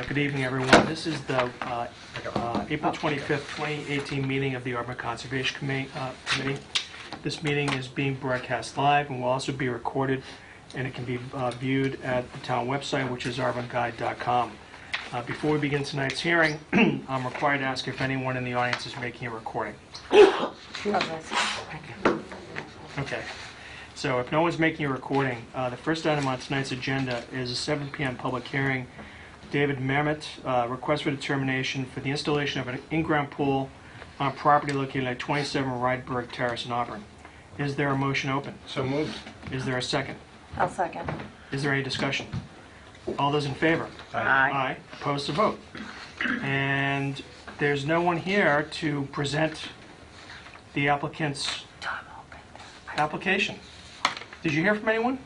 Good evening, everyone. This is the April 25th, 2018 meeting of the Auburn Conservation Committee. This meeting is being broadcast live and will also be recorded, and it can be viewed at the town website, which is auburnguide.com. Before we begin tonight's hearing, I'm required to ask if anyone in the audience is making a recording. Okay. So if no one's making a recording, the first item on tonight's agenda is a 7 p.m. public hearing. David Mamet, request for determination for the installation of an in-ground pool on property located at 27 Rydberg Terrace in Auburn. Is there a motion open? So moved. Is there a second? I'll second. Is there any discussion? All those in favor? Aye. Opposed to vote. And there's no one here to present the applicant's application. Did you hear from anyone?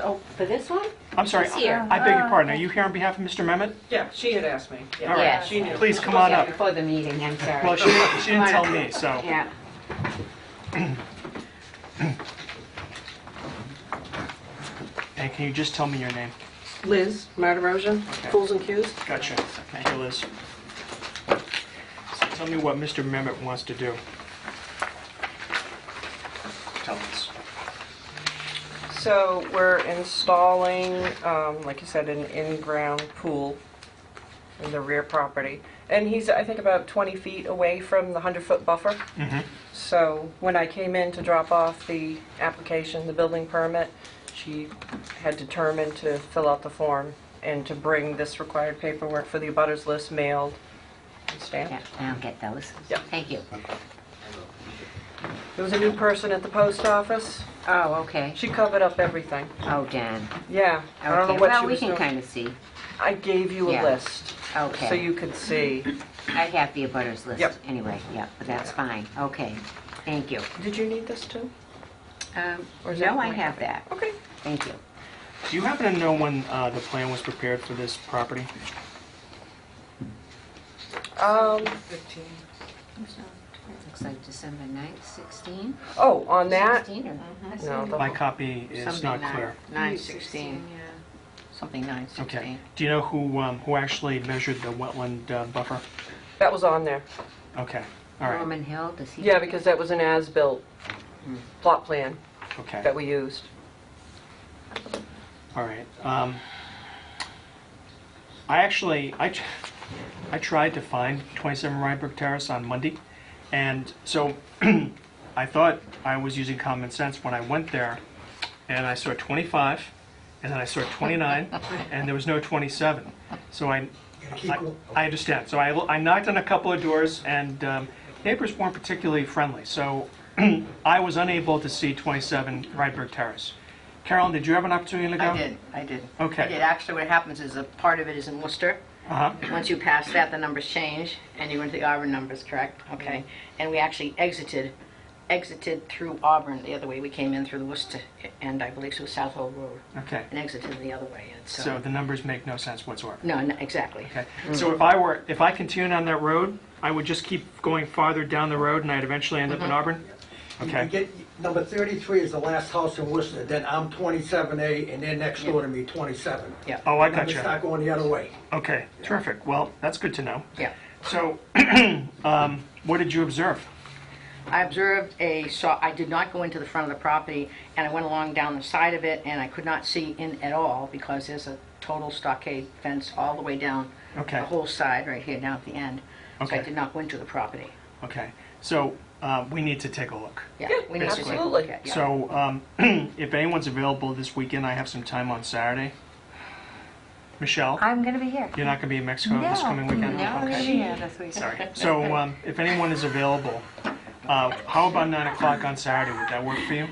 Oh, for this one? I'm sorry, He's here. I beg your pardon. Are you here on behalf of Mr. Mehmet? Yeah, she had asked me. Yeah, All right. Yeah. she knew. Please come on up. Before the meeting, I'm sorry. Well, she didn't tell me, so. Yeah. And can you just tell me your name? Liz Martirosian, Okay. Fools and Cues. Gotcha. Thank you, Liz. So tell me what Mr. Mehmet wants to do. Tell us. So we're installing, like you said, an in-ground pool in the rear property. And he's, I think, about 20 feet away from the 100-foot buffer. Mm-hmm. So when I came in to drop off the application, the building permit, she had determined to fill out the form and to bring this required paperwork for the abutters list mailed and stamped. Yeah, I'll get those. Yeah. Thank you. There was a new person at the post office. Oh, okay. She covered up everything. Oh, Dan. Yeah, I don't know Okay, what well, she we was can doing. kind of see. I gave you a Yeah. list, Okay. so you could see. I have the abutters list Yep. anyway, yeah, but that's fine. Okay, thank you. Did you need this too? Or is No, that I fine? have that. Okay. Thank you. Do you happen to know when the plan was prepared for this property? 15. Looks like December 9th, 16? Oh, on that? 16 or? No, My the, copy is not clear. 9/16, yeah. Something 9/16. Okay. Do you know who actually measured the wetland buffer? that was on there. Okay. All right. Norman Hill, does he? Yeah, because that was an as-built plot plan Okay. that we used. All right. I tried to find 27 Rydberg Terrace on Monday, and so I thought I was using common sense when I went there, and I saw 25, and then I saw 29, and there was no 27. So I understand. So I knocked on a couple of doors, and neighbors weren't particularly friendly. So I was unable to see 27 Rydberg Terrace. Carolyn, did you have an opportunity to go? I did. Okay. I did. Actually, what happens is a part of it is in Worcester. Uh-huh. Once you pass that, the numbers change, and you go into the Auburn numbers, correct? Okay. And we actually exited through Auburn the other way. We came in through the Worcester, and I believe through South Hole Road, Okay. and exited the other way. And So the numbers make no sense whatsoever. no, exactly. Okay. So if I continued on that road, I would just keep going farther down the road, and I'd eventually end up in Auburn. You Okay. get, number 33 is the last house in Worcester, then I'm 27A, and then next door to me, 27. Yeah. Oh, I Then we gotcha. start going the other way. Okay. Terrific. Well, that's good to know. Yeah. So, what did you observe? I observed I did not go into the front of the property, and I went along down the side of it, and I could not see in at all because there's a total stockade fence all the way down Okay. the whole side right here down at the end. So Okay. I did not go into the property. Okay. So we need to take a look. Yeah, Yeah, we need to take a absolutely. look at it. Yeah. So if anyone's available this weekend, I have some time on Saturday. Michelle, I'm going to be here. you're not going to be in Mexico this coming weekend? No, I'm going to Okay. be here this week. Sorry. So if anyone is available, how about 9 o'clock on Saturday? Would that work for you?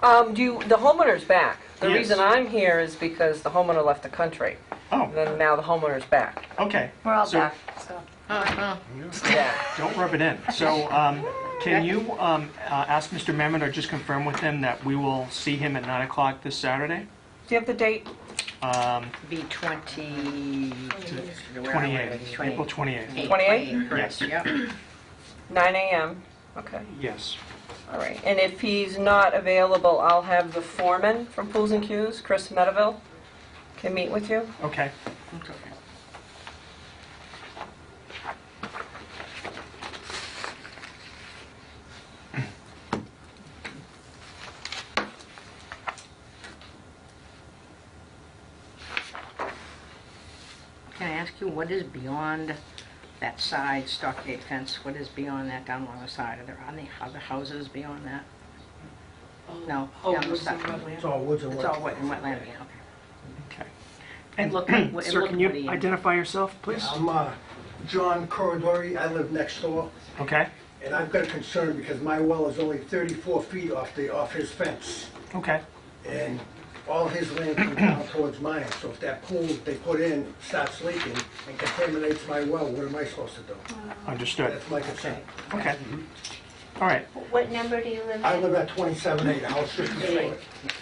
The homeowner's back. The Yes. reason I'm here is because the homeowner left the country. Oh, Then now the homeowner's back. okay. We're all So back, so. Yeah. don't rub it in. So can you ask Mr. Mehmet or just confirm with him that we will see him at 9 o'clock this Saturday? Do you have the date? Be 28. 28th, April 28th. 28th? Yes. Correct, yep. 9 a.m. Okay. Yes. All right. And if he's not available, I'll have the foreman from Pools and Cues, Chris Medeville, can meet with you. Okay. you, what is beyond that side stockade fence? What is beyond that down along the side? Are there any other houses beyond that? No, down the side. It's all woods and It's all wetlands. wet and wetland, yeah, okay. Okay. It looked like- it Sir, looked can you pretty- identify yourself, please? I'm John Corridori, I live next door, Okay, and I've got a concern because my well is only 34 feet off his fence. okay. And all his land comes down towards mine, so if that pool they put in starts leaking and contaminates my well, what am I supposed to do? Understood. That's my concern. Okay. All right. What number do you live in? I live at 27A, the house just next door.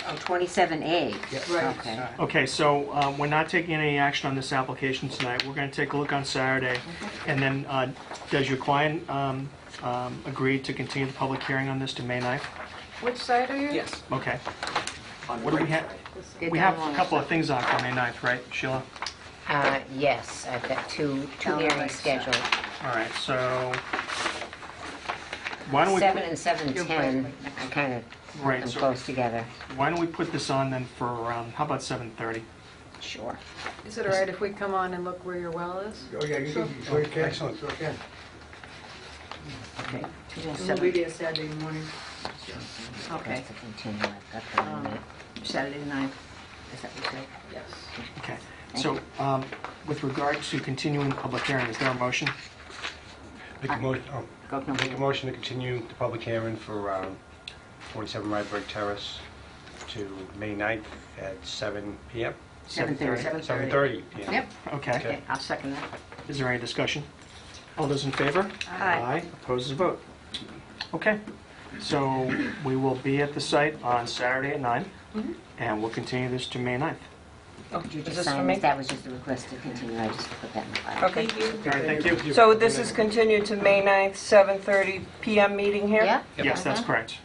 Oh, 27A. Right. Okay. Okay, so we're not taking any action on this application tonight. We're going to take a look on Saturday. And then, does your client agree to continue the public hearing on this to May 9th? Which side are you? Yes. Okay. What do we have? Get We down have along a the couple of side. things on for May 9th, right, Sheila? Yes, I've got two Down the right hearings side. scheduled. All right, so why don't we 7 put, and 7:10 are kind of right, come so close together. why don't we put this on then for, how about 7:30? Sure. Is it all right if we come on and look where your well is? Oh, yeah, you can, sure you can. Excellent. Sure can. Okay. And we'll be there Saturday morning. Okay, Just to continue, I've got the limit. Saturday the 9th, is that what you said? Yes. Okay, so with regard to continuing the public hearing, is there a motion? Make a motion, Go, no, make a motion to continue the public hearing for 47 Rydberg Terrace to May 9th at 7 PM? 7:30. 7:30 PM. Yep, Okay, okay, I'll second that. is there any discussion? All those in favor? Aye. Opposed, vote. Okay, so we will be at the site on Saturday at 9, and we'll continue this to May 9th. Oh, did you Is just this for sign me? this? That was just a request to continue, I just put that in the file. Okay. All right, thank you. So this is continued to May 9th, 7:30 PM meeting here? Yeah? Yes, that's correct.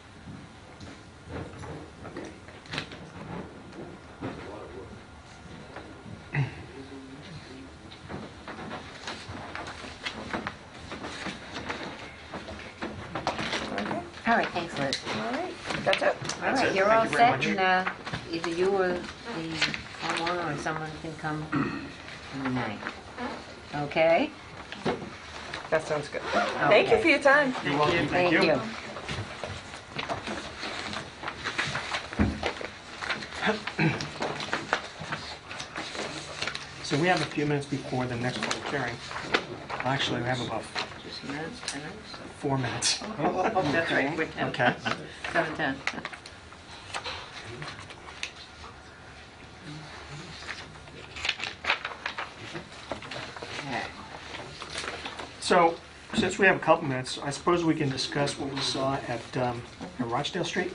Okay, All right, thanks, Liz. all right, that's it. All That's right, it. you're Thank all you very set, much. and either you or the homeowner or someone can come on the 9th. Okay? That sounds good. Thank you for your time. You're welcome, Thank you. So we have a few minutes before the next public hearing. Actually, we have about Just minutes, 10 minutes. 4 minutes. Oh, that's right, we're 10. Okay. 7:10. Okay. So, since we have a couple minutes, I suppose we can discuss what we saw at Rochdale Street.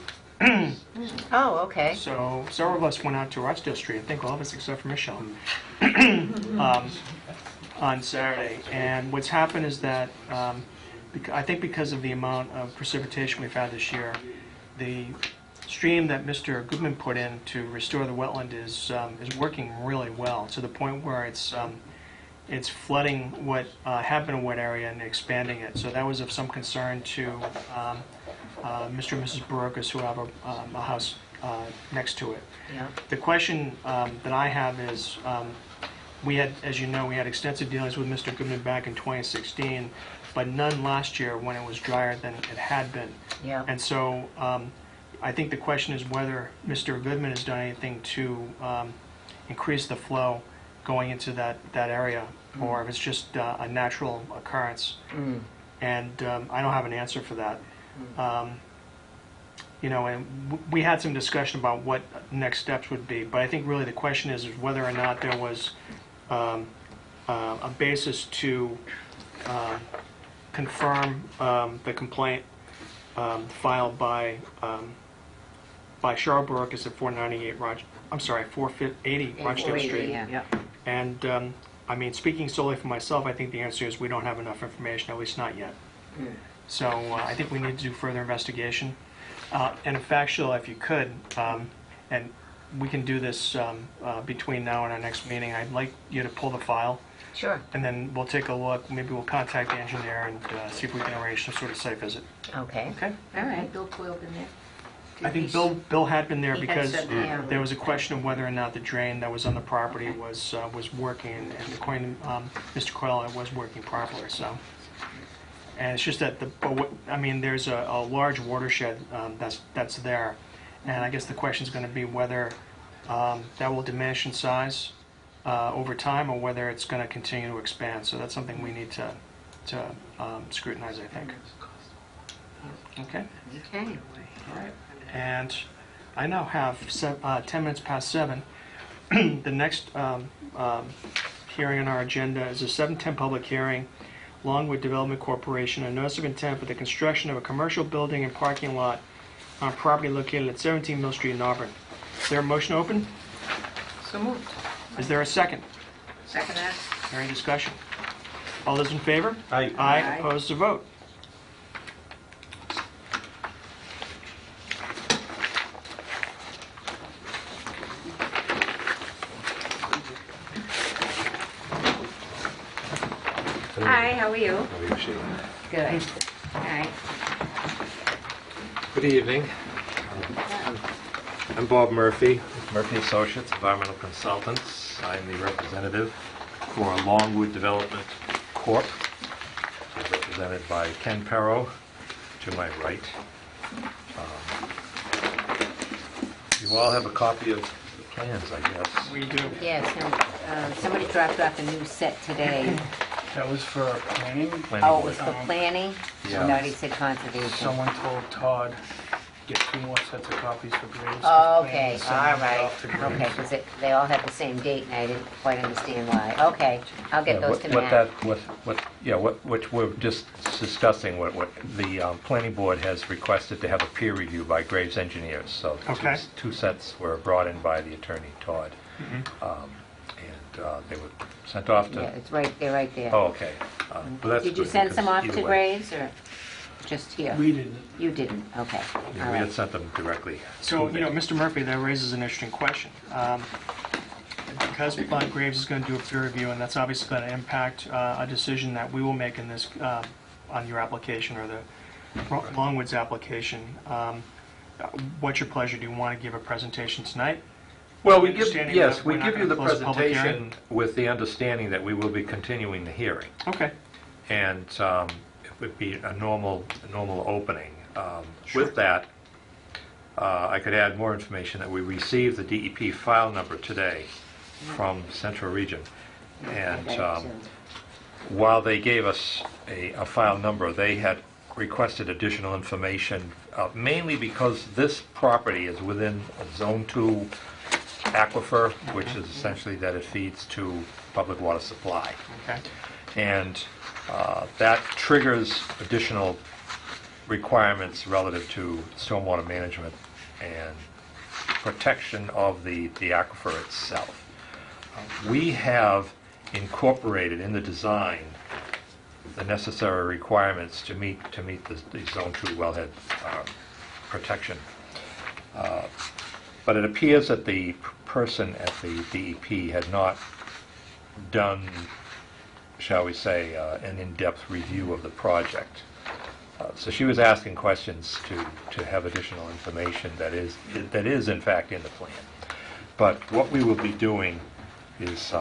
Oh, okay. So, several of us went out to Rochdale Street, I think all of us except for Michelle, on Saturday. And what's happened is that, I think because of the amount of precipitation we've had this year, the stream that Mr. Goodman put in to restore the wetland is working really well, to the point where it's flooding what had been a wet area and expanding it. So that was of some concern to Mr. and Mrs. Barocas, who have a house next to it. Yeah. The question that I have is, we had, as you know, we had extensive dealings with Mr. Goodman back in 2016, but none last year when it was drier than it had been. Yeah. And so I think the question is whether Mr. Goodman has done anything to increase the flow going into that area, or if it's just a natural occurrence. And I don't have an answer for that. You know, and we had some discussion about what next steps would be, but I think really the question is whether or not there was a basis to confirm the complaint filed by Cheryl Barocas at 498 480 Rochdale Street. Yeah. And I mean, speaking solely for myself, I think the answer is we don't have enough information, at least not yet. So I think we need to do further investigation. And in fact, Sheila, if you could, and we can do this between now and our next meeting, I'd like you to pull the file, Sure. and then we'll take a look. Maybe we'll contact the engineer and see if we can arrange some sort of site visit. Okay. Okay? All right. Bill Coyle been there? I think Bill had been there He had because said, yeah. there was a question of whether or not the drain that was on the property was working, and according to Mr. Coyle, it was working properly, so. And it's just that there's a large watershed that's there, and I guess the question's gonna be whether that will diminish in size over time, or whether it's gonna continue to expand, so that's something we need to scrutinize, I think. Okay? Okay. And I now have 10 minutes past 7. The next hearing on our agenda is a 7:10 public hearing, Longwood Development Corporation, a notice of intent for the construction of a commercial building and parking lot on property located at 17 Mill Street in Auburn. Is there a motion to open? So moved. Is there a second? Second that? Any discussion? All those in favor? Aye. Aye, opposed to vote. Hi, how are you? How are you, Sheila? Good. All right. Good evening. I'm Bob Murphy, Murphy Associates, Environmental Consultants. I'm the representative for Longwood Development Corp., represented by Ken Perro to my right. You all have a copy of the plans, I guess. We do. Yes, somebody dropped off a new set today. That was for planning. Planning Oh, it board. was for planning? Yeah. I thought he said conservation. Someone told Todd, get 2 more sets of copies for Graves. 'cause Oh, planning okay, is all sending it right. off to Graves. Okay, because they all had the same date, and I didn't quite understand why. Okay, I'll get Yeah, those to what Matt. that, what we're just discussing, what the planning board has requested to have a peer review by Graves Engineers. So Okay. two sets were brought in by the attorney, Todd. Mm-hmm. They were sent off Yeah, to, it's right, they're right there. oh, okay. Well, that's Did you good, send some because off either to way- Graves, or just here? We didn't. You didn't, okay. Yeah, All we had right. sent them directly. So, to Mr. Murphy, that raises an interesting question. Because Graves is going to do a peer review, and that's obviously going to impact a decision that we will make in this, on your application, or the Longwood's application. What's your pleasure? Do you want to give a presentation tonight? Well, Understanding yes, that we we're not give you gonna the close the public presentation with the understanding that we will be continuing the hearing. Okay. And it would be a normal opening. With that, I could add more information that we received the DEP file number today from Central Region. And while they gave us a file number, they had requested additional information, mainly because this property is within a Zone 2 aquifer, which is essentially that it feeds to public water supply. Okay. And that triggers additional requirements relative to stormwater management and protection of the aquifer itself. We have incorporated in the design the necessary requirements to meet the Zone 2 wellhead protection. But it appears that the person at the DEP had not done, shall we say, an in-depth review of the project. So she was asking questions to have additional information that is in fact in the plan. But what we will be doing is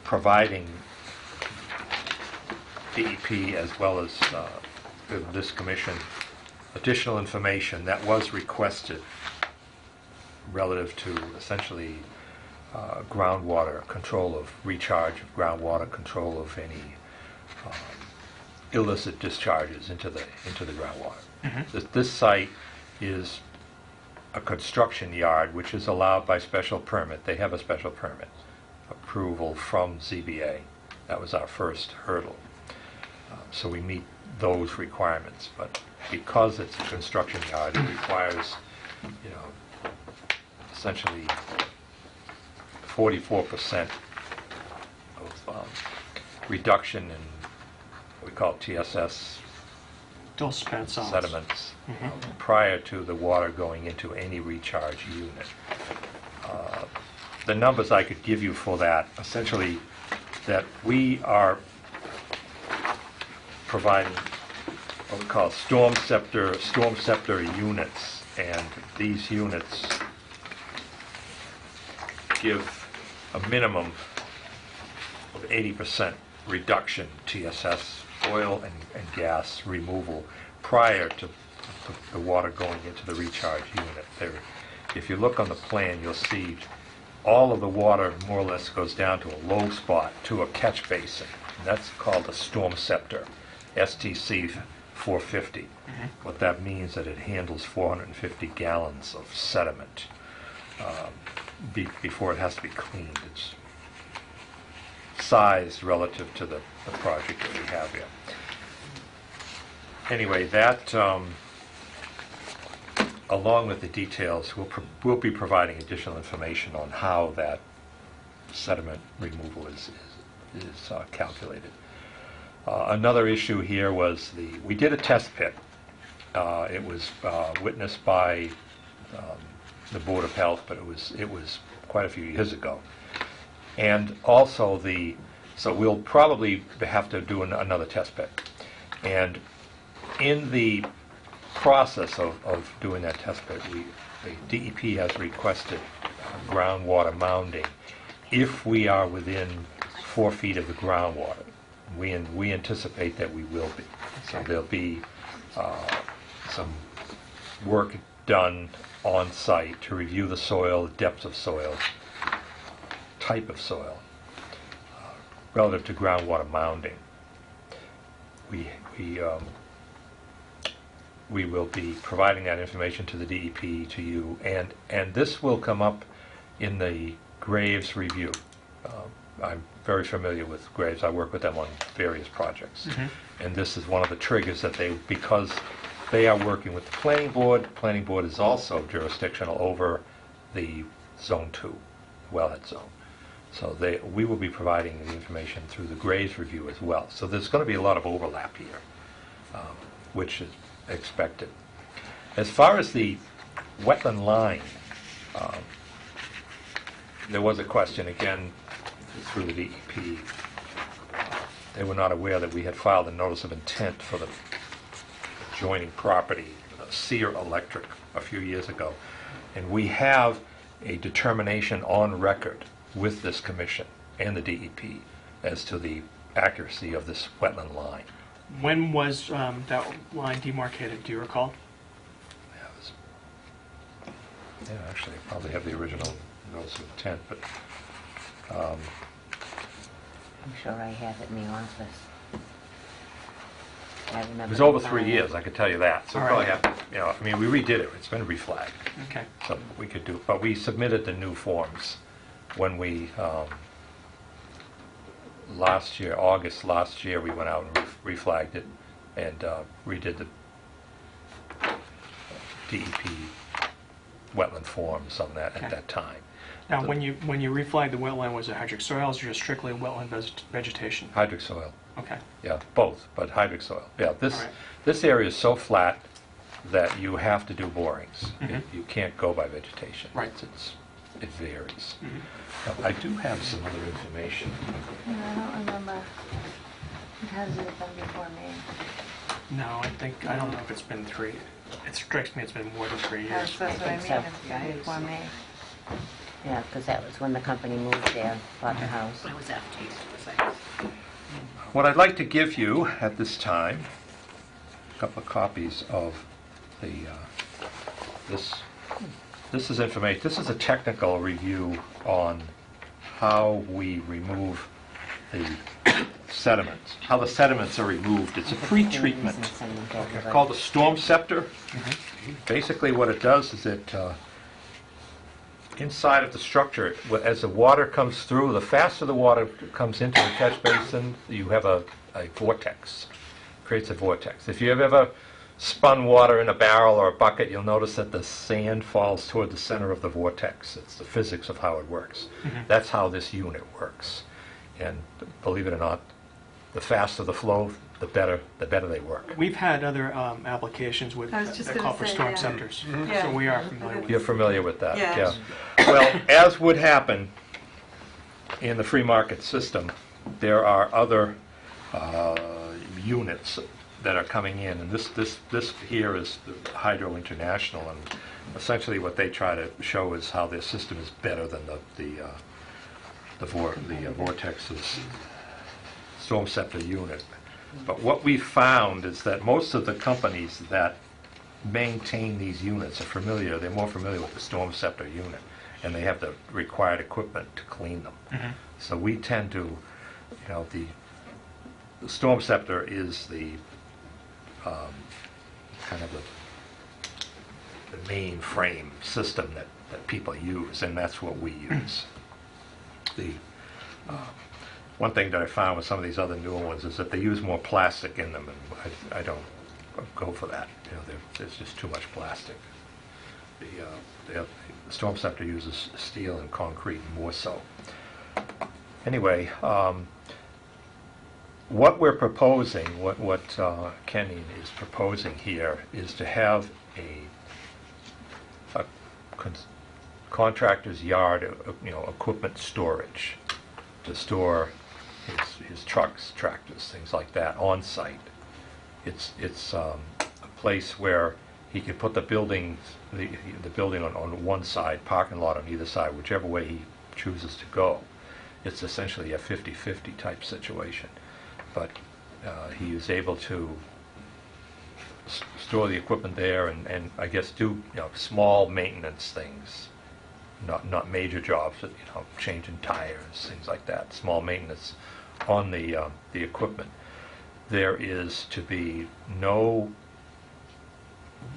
providing DEP as well as this commission additional information that was requested relative to essentially groundwater control of recharge of groundwater, control of any illicit discharges into the groundwater. Mm-hmm. This site is a construction yard which is allowed by special permit. They have a special permit approval from ZBA. That was our first hurdle. So we meet those requirements, but because it's a construction yard, it requires, essentially 44% of reduction in what we call TSS Dose spent solids. sediments Mhm. prior to the water going into any recharge unit. The numbers I could give you for that, essentially, that we are providing what we call storm scepter units, and these units give a minimum of 80% reduction TSS oil and gas removal prior to the water going into the recharge unit. If you look on the plan, you'll see all of the water more or less goes down to a low spot, to a catch basin. And that's called a storm scepter, STC 450. What that means that it handles 450 gallons of sediment before it has to be cleaned. It's sized relative to the project that we have here. Anyway, that along with the details, we'll be providing additional information on how that sediment removal is calculated. Another issue here was we did a test pit. It was witnessed by the Board of Health, but it was quite a few years ago. And also so we'll probably have to do another test pit. And in the process of doing that test pit, the DEP has requested groundwater mounting if we are within 4 feet of the groundwater. We anticipate that we will be. So there'll be some work done on site to review the soil, depth of soil, type of soil, relative to groundwater mounting. We will be providing that information to the DEP, to you, and this will come up in the Graves review. I'm very familiar with Graves. I work with them on various projects. And this is one of the triggers that because they are working with the planning board is also jurisdictional over the Zone 2, wellhead zone. So we will be providing the information through the Graves review as well. So there's going to be a lot of overlap here, which is expected. As far as the wetland line, there was a question again through the DEP. They were not aware that we had filed a notice of intent for the adjoining property, Sear Electric, a few years ago. And we have a determination on record with this commission and the DEP as to the accuracy of this wetland line. When was that line demarcated? Do you recall? Actually, I probably have the original notice of intent, but I'm sure I have it in the office. I remember it was over the 3 file. years, I could tell you that. So we All probably right. have, I mean, we redid it. It's been reflagged. Okay. So we could do, but we submitted the new forms when we, last year, August last year, we went out and reflagged it and redid the DEP wetland forms on that Okay. at that time. Now, So- when you reflagged the wetland, was it hydric soils or just strictly wetland vegetation? Hydric soil, Okay. yeah, both, but hydric soil. Yeah, All right. this area is so flat that you have to do borings. Mhm. You can't go by vegetation. Right. It varies. Mhm. Now, I do have some other information. No, I don't remember. It hasn't been before me. No, I don't know if it's been 3. It strikes me it's been more than 3 years. That's what I mean, it's been before me. Yeah, because that was when the company moved there, bought the house. I was after you. What I'd like to give you at this time, a couple of copies of this is information. This is a technical review on how we remove the sediments, how the sediments are removed. It's a pre-treatment. It's called the storm scepter. Basically what it does is it, inside of the structure, as the water comes through, the faster the water comes into the catch basin, you have a vortex, creates a vortex. If you have ever spun water in a barrel or a bucket, you'll notice that the sand falls toward the center of the vortex. It's the physics of how it works. That's how this unit works. And believe it or not, the faster the flow, the better they work. We've had other applications with I was just that gonna call for say, storm yeah. scepters, Yeah. so we are familiar with You're it. familiar with that? Yeah. Well, as would happen in the free market system, there are other units that are coming in, and this here is the Hydro International, and essentially what they try to show is how their system is better than the Vortex's storm scepter unit. But what we found is that most of the companies that maintain these units are familiar, they're more familiar with the storm scepter unit, and they have the required equipment to clean them. So we tend to, you know, the storm scepter is the kind of the main frame system that people use, and that's what we use. The one thing that I found with some of these other newer ones is that they use more plastic in them, and I don't go for that. You know, there's just too much plastic. The storm scepter uses steel and concrete more so. Anyway, what we're proposing, what Kenny is proposing here, is to have a contractor's yard, you know, equipment storage to store his trucks, tractors, things like that on site. It's a place where he can put the building on one side, parking lot on either side, whichever way he chooses to go. It's essentially a 50-50 type situation. But he is able to store the equipment there and I guess do, you know, small maintenance things, not major jobs, but, you know, changing tires, things like that, small maintenance on the equipment. There is to be no,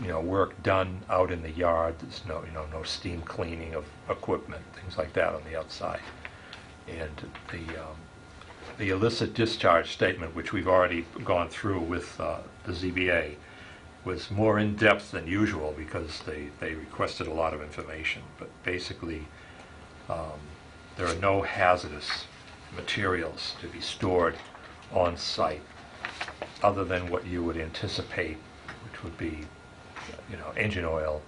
you know, work done out in the yard. There's no, you know, no steam cleaning of equipment, things like that on the outside. And the illicit discharge statement, which we've already gone through with the ZBA, was more in-depth than usual because they requested a lot of information. But basically, there are no hazardous materials to be stored on site other than what you would anticipate, which would be, you know, engine oil,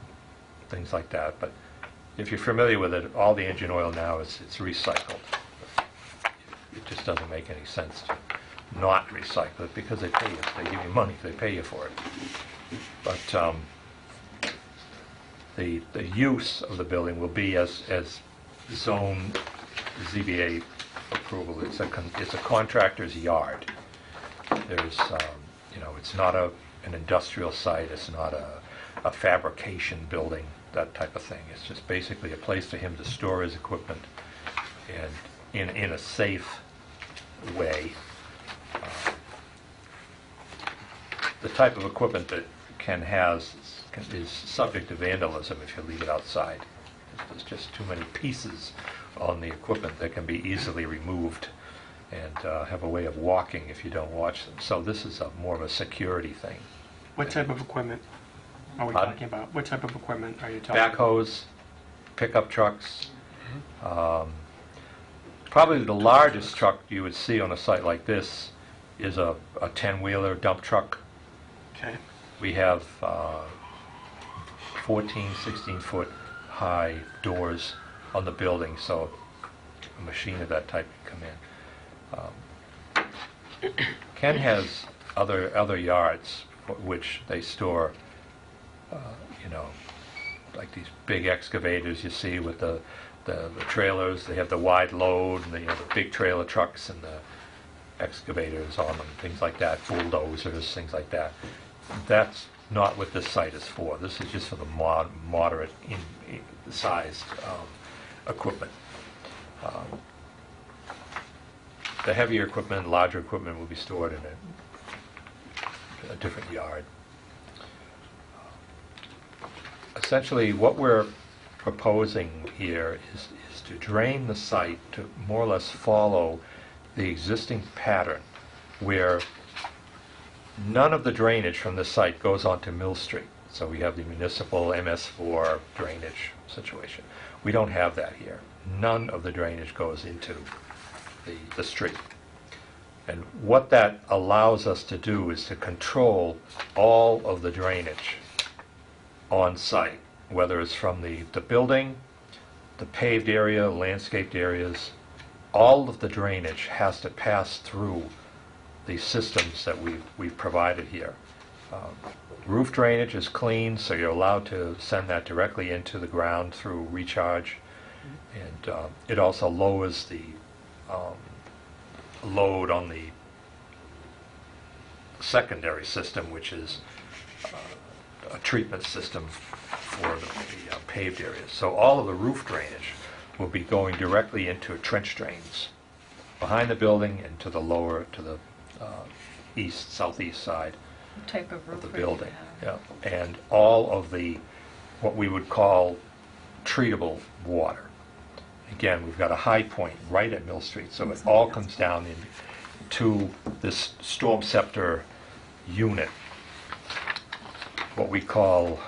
things like that. But if you're familiar with it, all the engine oil now it's recycled. It just doesn't make any sense to not recycle it because they pay you. They give you money if they pay you for it. But the use of the building will be as zone ZBA approval. It's a contractor's yard. There's you know, it's not an industrial site. It's not a fabrication building, that type of thing. It's just basically a place for him to store his equipment and in a safe way. The type of equipment that Ken has is subject to vandalism if you leave it outside. There's just too many pieces on the equipment that can be easily removed and have a way of walking if you don't watch them. So this is more of a security thing. What type of equipment are we Pardon? talking about? What type of equipment are you talking about? Backhoes, pickup trucks. Probably the largest truck you would see on a site like this is a 10-wheeler dump truck. Okay. We have 14, 16-foot high doors on the building, so a machine of that type can come in. Ken has other yards which they store, you know, like these big excavators you see with the trailers. They have the wide load and the big trailer trucks and the excavators on them, things like that, bulldozers, things like that. That's not what this site is for. This is just for the moderate sized equipment. The heavier equipment, larger equipment will be stored in a different yard. Essentially, what we're proposing here is to drain the site to more or less follow the existing pattern where none of the drainage from this site goes onto Mill Street. So we have the municipal MS4 drainage situation. We don't have that here. None of the drainage goes into the street. And what that allows us to do is to control all of the drainage on site, whether it's from the building, the paved area, landscaped areas. All of the drainage has to pass through the systems that we've provided here. Roof drainage is clean, so you're allowed to send that directly into the ground through recharge. And it also lowers the load on the secondary system, which is a treatment system for the paved areas. So all of the roof drainage will be going directly into trench drains behind the building and to the lower, to the southeast side What type of of roof the are you building. gonna Yeah. And all of the, what we would call treatable water. Again, we've got a high point right at Mill Street, so it all comes down into this storm scepter unit, what we call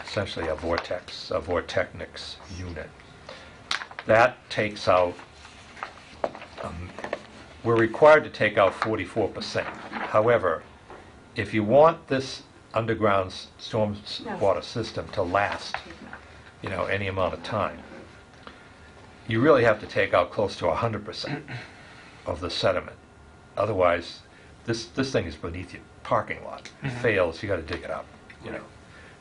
essentially a vortechnics unit. That takes out, we're required to take out 44%. However, if you want this underground storm water system to last, any amount of time, you really have to take out close to 100% of the sediment. Otherwise, this thing is beneath your parking lot. It fails, you got to dig it up.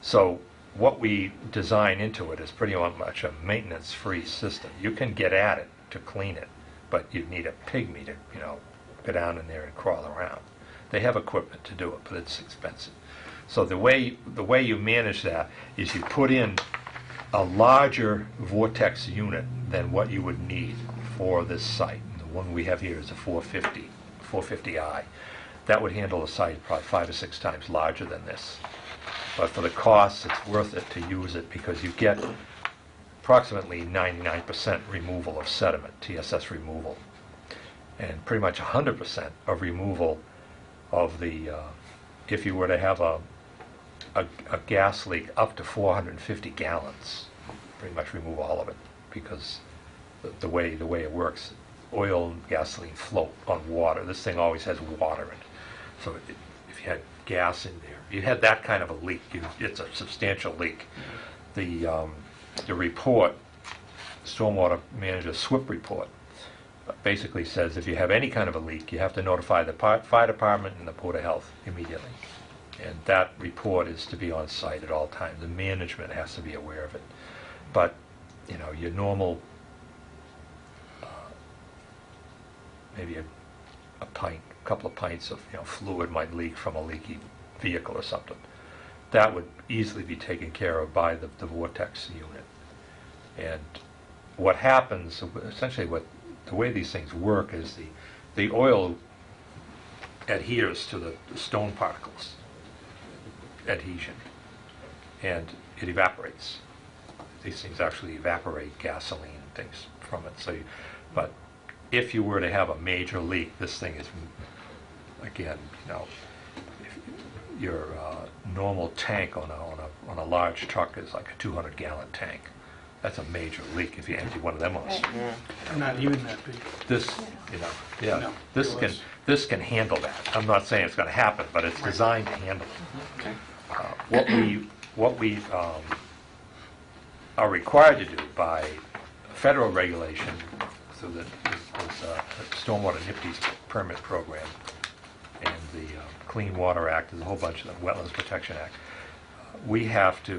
So what we design into it is pretty much a maintenance-free system. You can get at it to clean it, but you need a pygmy to go down in there and crawl around. They have equipment to do it, but it's expensive. So the way you manage that is you put in a larger vortex unit than what you would need for this site. The one we have here is a 450i. That would handle a site probably 5 or 6 times larger than this. But for the cost, it's worth it to use it because you get approximately 99% removal of sediment, TSS removal, and pretty much 100% of removal of the, if you were to have a gas leak up to 450 gallons, pretty much remove all of it because the way it works, oil and gasoline float on water. This thing always has water in it. So if you had gas in there, you had that kind of a leak, it's a substantial leak. The report, Stormwater Manager SWIP report, basically says if you have any kind of a leak, you have to notify the fire department and the Board of Health immediately. And that report is to be on site at all times. The management has to be aware of it. But, your normal, maybe a couple of pints of fluid might leak from a leaky vehicle or something. That would easily be taken care of by the Vortex unit. And what happens, essentially the way these things work is the oil adheres to the stone particles, adhesion, and it evaporates. These things actually evaporate gasoline and things from it. But if you were to have a major leak, this thing is, again, if your normal tank on a large truck is like a 200-gallon tank. That's a major leak if you empty one of them on the street. Not even that big. This, No, this can handle that. I'm not saying it's going to happen, but it's designed to handle it. Okay. What we are required to do by federal regulation through the Stormwater NIPD's permit program and the Clean Water Act and a whole bunch of the Wetlands Protection Act, we have to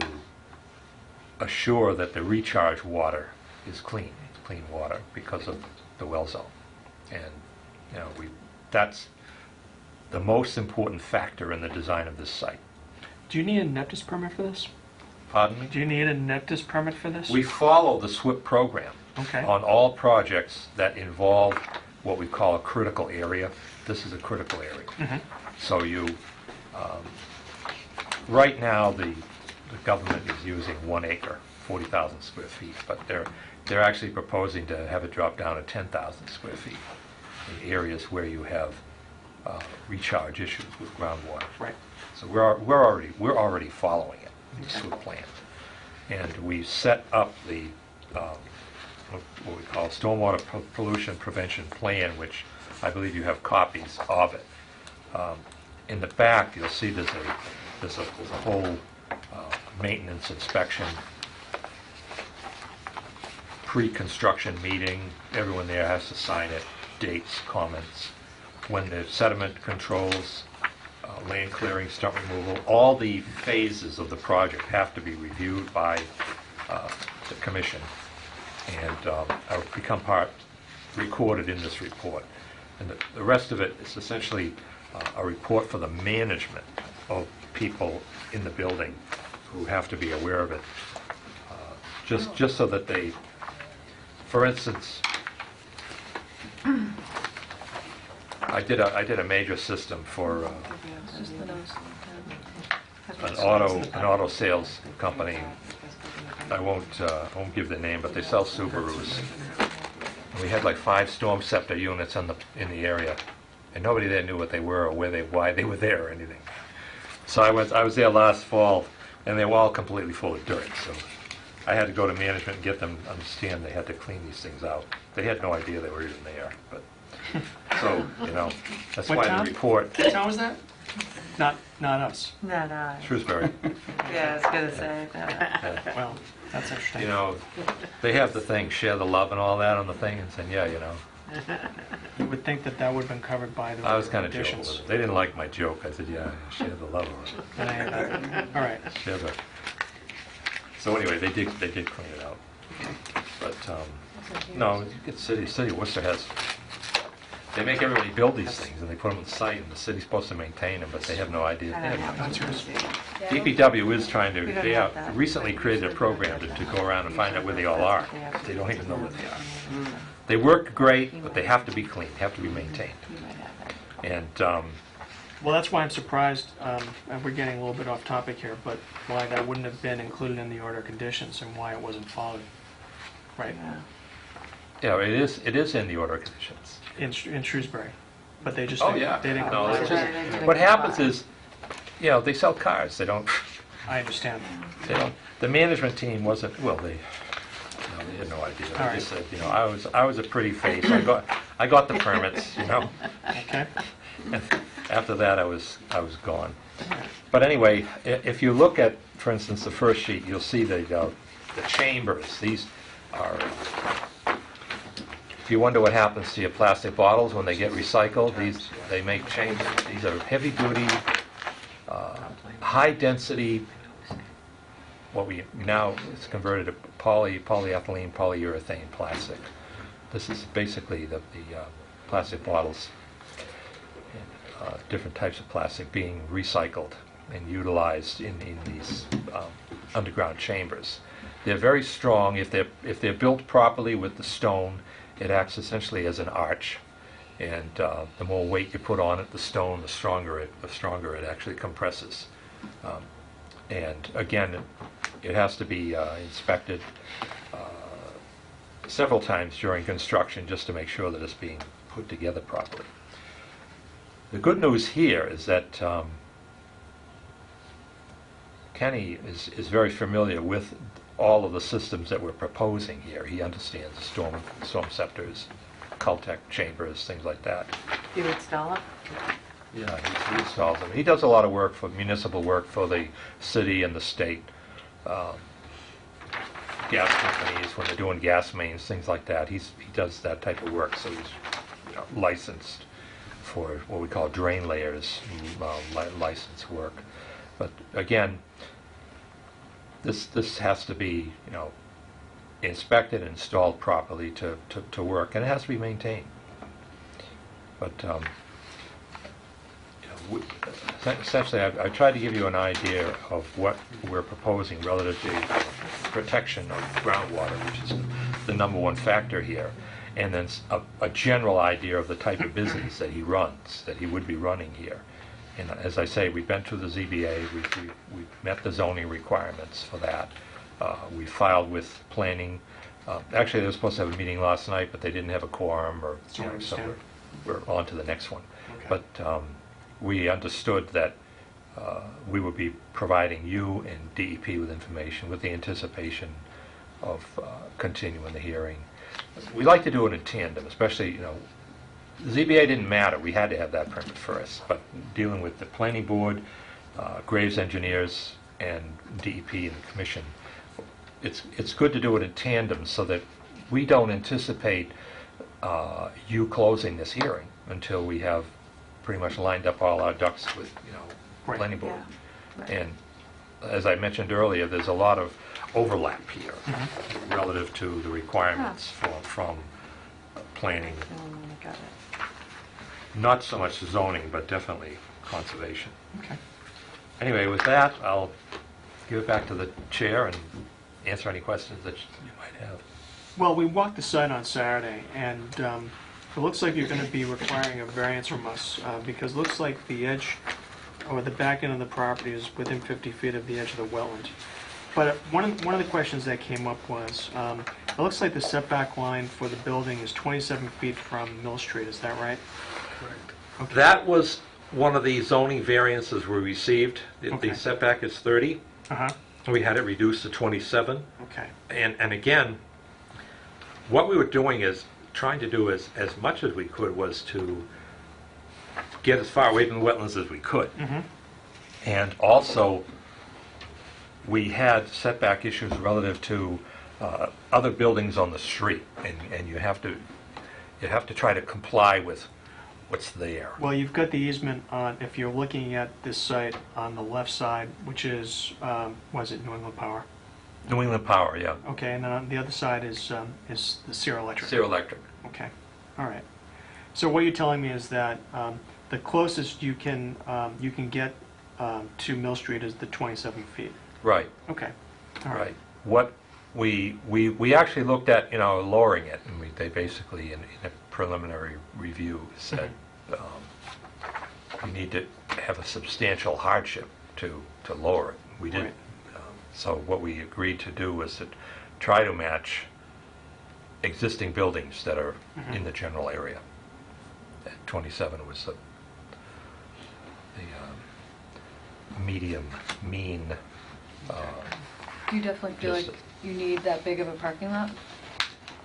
assure that the recharge water is clean water because of the well zone. And that's the most important factor in the design of this site. Do you need a NEPDIS permit for this? Pardon me? Do you need a NEPDIS permit for this? We follow the SWIP program Okay. on all projects that involve what we call a critical area. This is a critical area. So right now the government is using 1 acre, 40,000 square feet, but they're actually proposing to have it drop down to 10,000 square feet in areas where you have recharge issues with groundwater. Right. So we're already following it, the SWIP plan, and we set up the what we call Stormwater Pollution Prevention Plan, which I believe you have copies of it. In the back, you'll see there's a whole maintenance inspection, pre-construction meeting. Everyone there has to sign it, dates, comments, when the sediment controls, land clearing, stump removal, all the phases of the project have to be reviewed by the commission and become recorded in this report. And the rest of it is essentially a report for the management of people in the building who have to be aware of it, just so that they, for instance, I did a major system for an auto sales company. I won't give the name, but they sell Subarus. And we had like 5 storm scepter units in the area, and nobody there knew what they were or why they were there or anything. So I was there last fall, and they were all completely full of dirt. So I had to go to management and get them to understand they had to clean these things out. They had no idea they were even there. But so that's What why town? the report. What town was that? Not us. Not I. Shrewsbury. Yeah, I was gonna say that. Well, that's interesting. They have the thing, share the love and all that on the thing, and saying, You would think that would have been covered by the I was kind of joking conditions. with it. They didn't like my joke. I said, yeah, share the love. All right. Share the. So anyway, they did clean it out. But no, it's city of Worcester has. They make everybody build these things and they put them on the site, and the city's supposed to maintain them, but they have no idea. I don't know. That's yours. DPW is trying to. We don't They have have that. recently created a program to go around and find out where they all are. They don't even know where they are. They work great, but they have to be cleaned, have to be maintained. And Well, that's why I'm surprised, and we're getting a little bit off topic here, but why that wouldn't have been included in the order of conditions and why it wasn't followed. Right. it is in the order of conditions. In Shrewsbury. But they just Oh, didn't, yeah. they didn't No, comply it's with just- it. What happens is, they sell cars. They don't. I understand. The management team wasn't. Well, they had no idea. All They just said, I was a pretty face. I got the permits. Okay? And after that, I was gone. But anyway, if you look at, for instance, the first sheet, you'll see the chambers. These are. If you wonder what happens to your plastic bottles when they get recycled, they make chambers. These are heavy-duty, high-density. What we now it's converted to polyethylene, polyurethane plastic. This is basically the plastic bottles, and, different types of plastic being recycled and utilized in these underground chambers. They're very strong. If they're built properly with the stone, it acts essentially as an arch, and the more weight you put on it, the stone, the stronger it actually compresses. And again, it has to be inspected several times during construction just to make sure that it's being put together properly. The good news here is that Kenny is very familiar with all of the systems that we're proposing here. He understands storm scepters, Caltech chambers, things like that. You install it? Yeah, he installs them. He does a lot of work for municipal work for the city and the state. Gas companies, when they're doing gas mains, things like that. He does that type of work, so he's licensed for what we call drain layers, license work. But again, this has to be inspected and installed properly to work, and it has to be maintained. But essentially, I tried to give you an idea of what we're proposing relative to protection of groundwater, which is the number one factor here, and then a general idea of the type of business that he runs, that he would be running here. And as I say, we've been through the ZBA, we've met the zoning requirements for that. We filed with planning. Actually, they were supposed to have a meeting last night, but they didn't have a quorum, or so we're on to the next one. Okay. But we understood that we would be providing you and DEP with information with the anticipation of continuing the hearing. We like to do it in tandem, especially, the ZBA didn't matter. We had to have that permit first. But dealing with the planning board, Graves Engineers, and DEP and the commission, it's good to do it in tandem so that we don't anticipate you closing this hearing until we have pretty much lined up all our ducks with, Right. planning board. Yeah. And as I mentioned earlier, there's a lot of overlap here relative to the requirements from planning, Got it. not so much zoning, but definitely conservation. Okay. Anyway, with that, I'll give it back to the chair and answer any questions that you might have. Well, we walked the site on Saturday, and it looks like you're going to be requiring a variance from us, because it looks like the edge, or the back end of the property is within 50 feet of the edge of the wetland. But one of the questions that came up was, it looks like the setback line for the building is 27 feet from Mill Street, is that right? Correct. That was one of the zoning variances we received. Okay. The setback is 30. Uh-huh, We had it reduced to 27. okay. And again, what we were doing is trying to do as much as we could was to get as far away from the wetlands as we could. Mm-hmm. And also, we had setback issues relative to other buildings on the street, and you have to try to comply with what's there. Well, you've got the easement on, if you're looking at this site on the left side, which is, was it New England Power? New England Power, yeah. Okay, and then on the other side is the Sierra Electric. Sierra Electric. Okay, all right. So what you're telling me is that the closest you can get to Mill Street is the 27 feet. Right, Okay, all right. right. What we actually looked at, lowering it, and they basically, in a preliminary review, said you need to have a substantial hardship to lower it. We did. Right. So what we agreed to do was to try to match existing buildings that are in the general area. At 27 was the medium, mean. Do you definitely feel Just- like you need that big of a parking lot?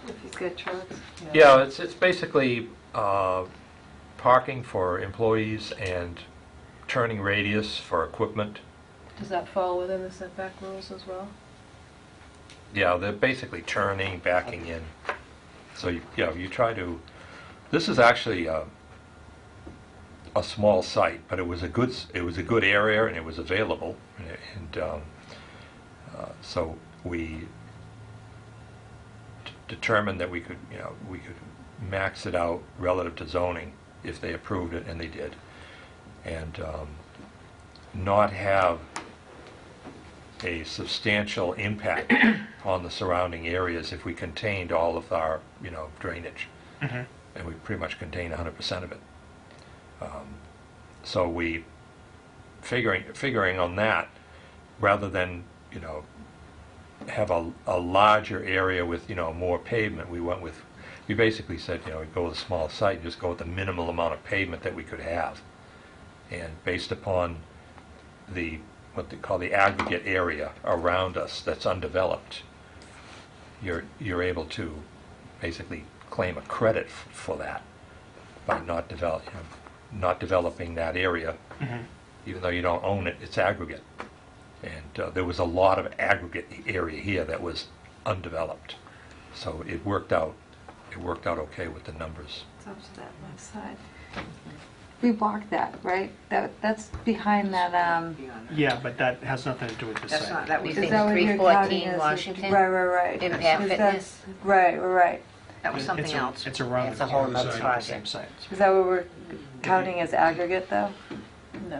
If you've got trucks? Yeah, it's basically parking for employees and turning radius for equipment. Does that fall within the setback rules as well? Yeah, they're basically turning, backing in. So, you try to... This is actually a small site, but it was a good area, and it was available. And so we determined that we could max it out relative to zoning if they approved it, and they did. And not have a substantial impact on the surrounding areas if we contained all of our, drainage. Mhm. And we pretty much contained 100% of it. So we, figuring on that, rather than, have a larger area with, more pavement, we basically said, we'd go with a small site and just go with the minimal amount of pavement that we could have. And based upon what they call the aggregate area around us that's undeveloped, you're able to basically claim a credit for that by not developing that area. Mhm. Even though you don't own it, it's aggregate. And there was a lot of aggregate area here that was undeveloped, so it worked out okay with the numbers. It's up to that left side. We walked that, right? That's behind that, Yeah, but that has nothing to do with this That's site. not, that was is in that what you're counting 314 as? Washington. Right. Impact Is that- Fitness. Right. That was something It's a- else. It's around It's the a whole corner, nother it's not the same project. site. Is that what we're counting as aggregate, though?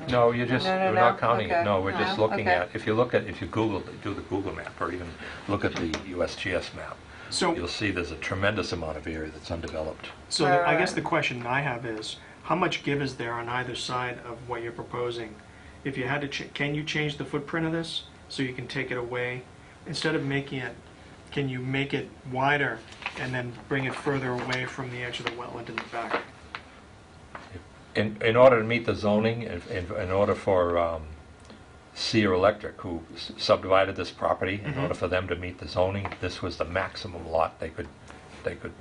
No, we're not counting it. Okay. No, we're just No, looking okay. at, if you do the Google map, or even look at the USGS map, So, you'll see there's a tremendous amount of area that's undeveloped. so Right, I guess right. the question I have is, how much give is there on either side of what you're proposing? If you had to, can you change the footprint of this so you can take it away? Instead of making it, can you make it wider and then bring it further away from the edge of the wetland in the back? In order to meet the zoning, in order for Sierra Electric, who subdivided this property, in order for them to meet the zoning, this was the maximum lot they could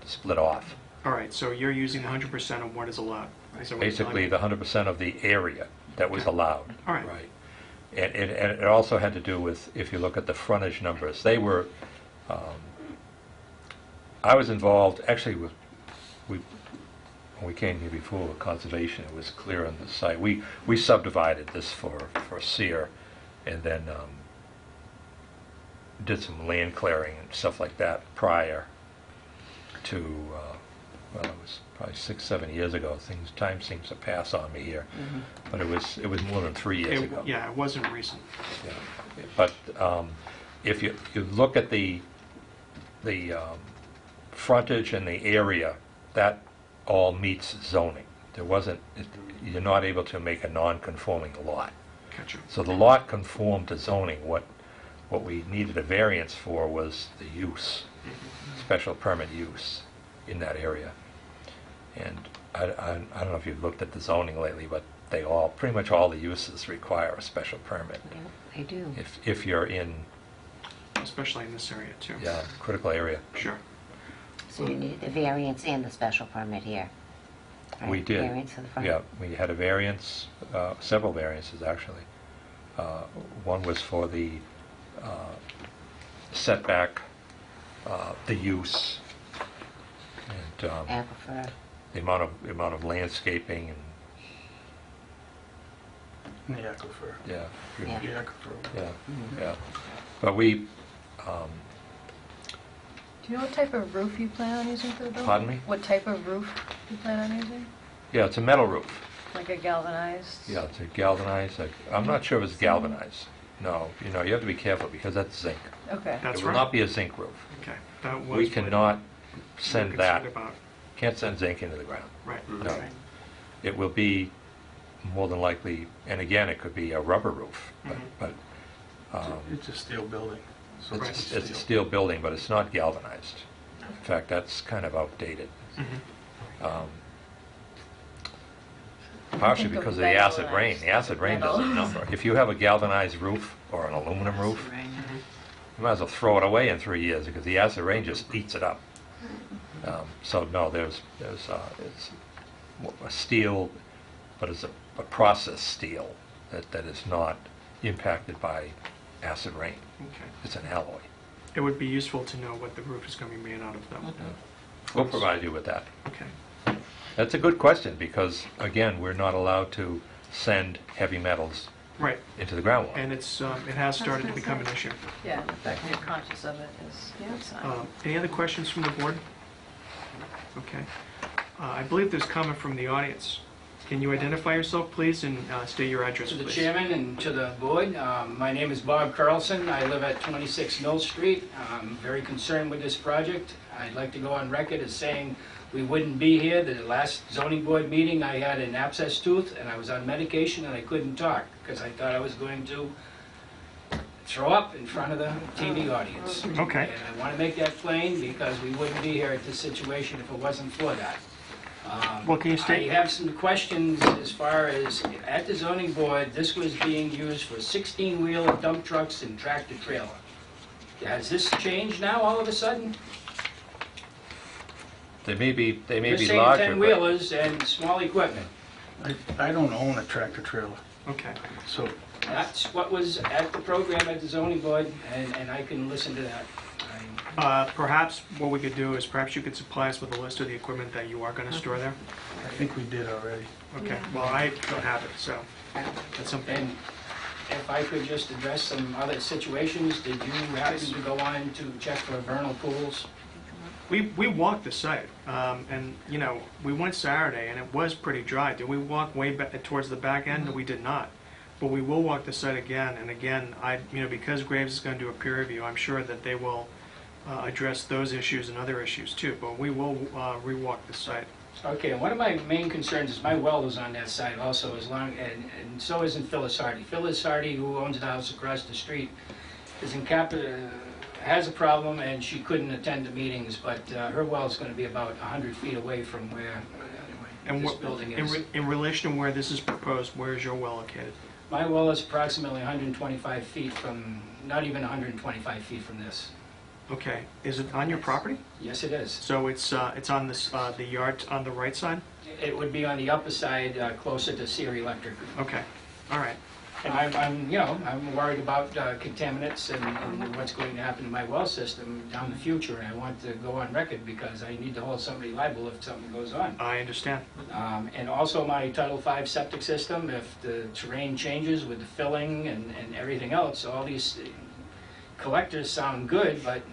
split off. All right, so you're using 100% of what is allowed? Is that what you're telling Basically, me? the 100% of the area that was allowed. All right. And it also had to do with, if you look at the frontage numbers, they were, I was involved, actually, when we came here before with conservation, it was clear on the site. We subdivided this for sear, and then did some land clearing and stuff like that prior to, well, it was probably 6-7 years ago. Time seems to pass on me here, but it was more than 3 years ago. Yeah, it wasn't recent. Yeah. But if you look at the frontage and the area, that all meets zoning. You're not able to make a non-conforming lot. Gotcha. So the lot conformed to zoning. What we needed a variance for was the use, special permit use in that area. And I don't know if you've looked at the zoning lately, but pretty much all the uses require a special permit. Yeah, I do. If you're in, Especially in this area, too. yeah, critical area. Sure. So you needed the variance and the special permit here. right? We did. Variance for the front. Yeah, we had a variance, several variances actually. One was for the setback, the use, and Aquifer. the amount of landscaping and, The aquifer. yeah. Yeah. The aquifer. Yeah, yeah. But we, Do you know what type of roof you plan on using for the building? Pardon me? What type of roof you plan on using? yeah, it's a metal roof. Like a galvanized? Yeah, it's a galvanized, I'm not sure if it's galvanized. No, you have to be careful because that's zinc. Okay. That's It will right. not be a zinc roof. Okay. That was We what cannot we were send that, concerned about. can't send zinc into the ground. Right. No. It will be more than likely, and again, it could be a rubber roof, but It's a steel building. So it's a steel building, but it's not galvanized. In fact, that's kind of outdated. Partially Think of because of the acid metal rain. as The acid rain metal. does a number. If you have a galvanized roof or an aluminum roof, you might as well throw it away in 3 years because the acid rain just eats it up. So no, there's it's a steel, but it's a processed steel that is not impacted by acid rain. Okay. It's an alloy. It would be useful to know what the roof is going to be made out of, though. We'll provide you with that. Okay. That's a good question because, again, we're not allowed to send heavy metals Right. into the groundwater. And it has started to become an issue. Yeah, the fact that you're conscious of it is a good sign. Any other questions from the board? Okay. I believe there's comment from the audience. Can you identify yourself, please, and state your address, To the please? chairman and to the board, my name is Bob Carlson. I live at 26 Mill Street. I'm very concerned with this project. I'd like to go on record as saying we wouldn't be here. The last zoning board meeting, I had an abscess tooth and I was on medication and I couldn't talk because I thought I was going to throw up in front of the TV audience. Okay. And I want to make that plain because we wouldn't be here at this situation if it wasn't for that. Well, can you state- I have some questions as far as, at the zoning board, this was being used for 16-wheeler dump trucks and tractor trailer. Has this changed now all of a sudden? They may be You're saying larger, but 10-wheelers and small equipment. I don't own a tractor trailer, Okay. so That's what was at the program at the zoning board, and I can listen to that. Perhaps what we could do is perhaps you could supply us with a list of the equipment that you are going to store there. I think we did already. Okay. Well, I don't have it, so that's something. And if I could just address some other situations, did you happen to go on to check for vernal pools? We walked the site, and we went Saturday, and it was pretty dry. Did we walk way back towards the back end? We did not. But we will walk the site again, and again, because Graves is going to do a peer review, I'm sure that they will address those issues and other issues too. But we will rewalk the site. Okay, and one of my main concerns is my well is on that side also, and so isn't Phyllis Hardy. Phyllis Hardy, who owns the house across the street, is has a problem, and she couldn't attend the meetings, but her well is going to be about 100 feet away from where this building is. In relation to where this is proposed, where is your well located? My well is approximately 125 feet from, not even 125 feet from this. Okay. Is it on your property? Yes, it is. So it's on this the yard on the right side? It would be on the upper side, closer to Sear Electric. Okay. All right. And I'm worried about contaminants and what's going to happen to my well system down the future, and I want to go on record because I need to hold somebody liable if something goes on. I understand. And also my Title V septic system, if the terrain changes with the filling and everything else, all these collectors sound good, but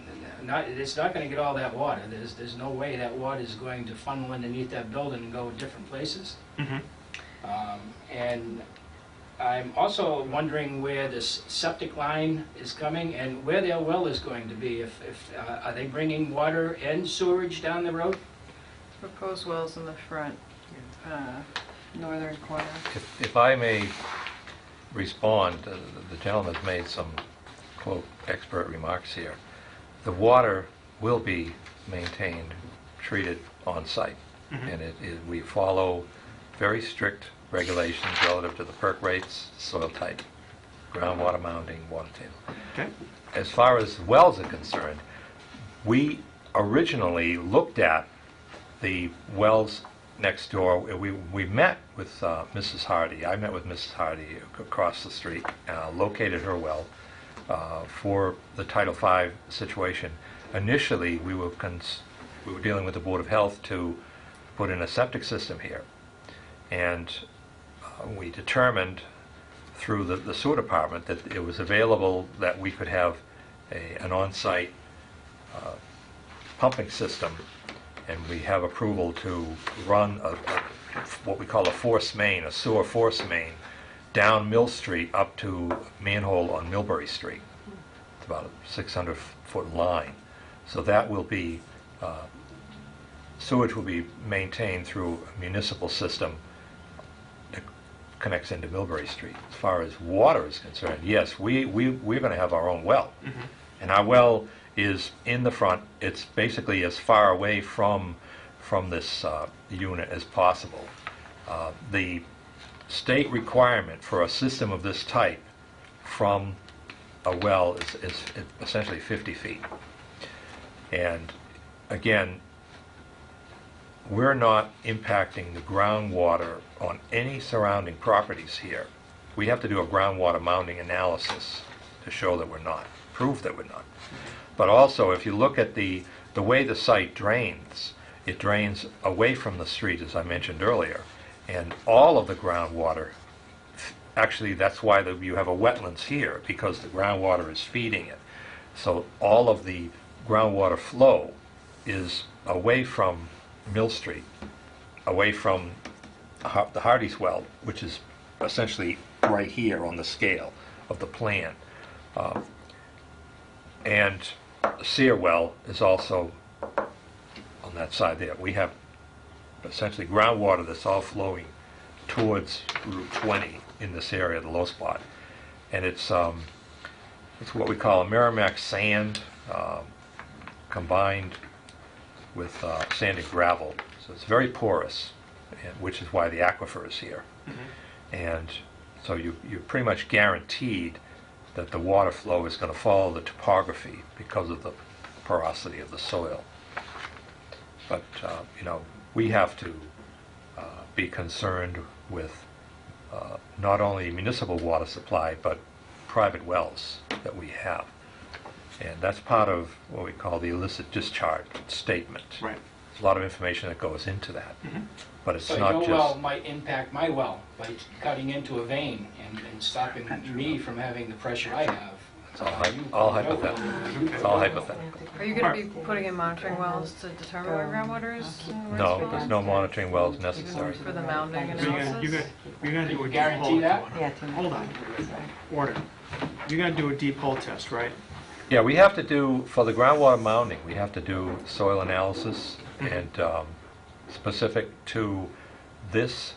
it's not going to get all that water. There's no way that water is going to funnel underneath that building and go different places. And I'm also wondering where this septic line is coming and where their well is going to be. Are they bringing water and sewerage down the road? Proposed wells in the front, northern corner. If I may respond, the gentleman's made some, quote, expert remarks here. The water will be maintained, treated on-site, and we follow very strict regulations relative to the perk rates, soil type, groundwater mounting, water table. Okay. As far as wells are concerned, we originally looked at the wells next door. We met with Mrs. Hardy. I met with Mrs. Hardy across the street, located her well for the Title V situation. Initially, we were dealing with the Board of Health to put in a septic system here. And we determined through the sewer department that it was available, that we could have an on-site pumping system, and we have approval to run what we call a force main, a sewer force main, down Mill Street up to a manhole on Millbury Street. It's about a 600-foot line. So that will be, sewage will be maintained through a municipal system that connects into Millbury Street. As far as water is concerned, yes, we're going to have our own well. And our well is in the front. It's basically as far away from this unit as possible. The state requirement for a system of this type from a well is essentially 50 feet. And again, we're not impacting the groundwater on any surrounding properties here. We have to do a groundwater mounting analysis to show that we're not, prove that we're not. But also, if you look at the way the site drains, it drains away from the street, as I mentioned earlier. And all of the groundwater, actually that's why you have a wetlands here, because the groundwater is feeding it. So all of the groundwater flow is away from Mill Street, away from the Hardy's well, which is essentially right here on the scale of the plan. And the Sear well is also on that side there. We have essentially groundwater that's all flowing towards Route 20 in this area, the low spot. And it's what we call a Merrimack sand combined with sand and gravel. So it's very porous, which is why the aquifer is here. And so you're pretty much guaranteed that the water flow is going to follow the topography because of the porosity of the soil. But, we have to be concerned with not only municipal water supply, but private wells that we have. And that's part of what we call the illicit discharge statement. Right. There's a lot of information that goes into that. But it's So not your just... well might impact my well by cutting into a vein and stopping me from having the pressure I have. It's all hypothetical. It's all hypothetical. Are you going to be putting in monitoring wells to determine where groundwater is? where it's No, going? there's no monitoring wells necessary. For the mounding So analysis? you're gonna do a deep Guarantee hole. that? Hold on. Order. You're gonna do a deep hole test, right? Yeah, we have to do, for the groundwater mounting, we have to do soil analysis, and specific to this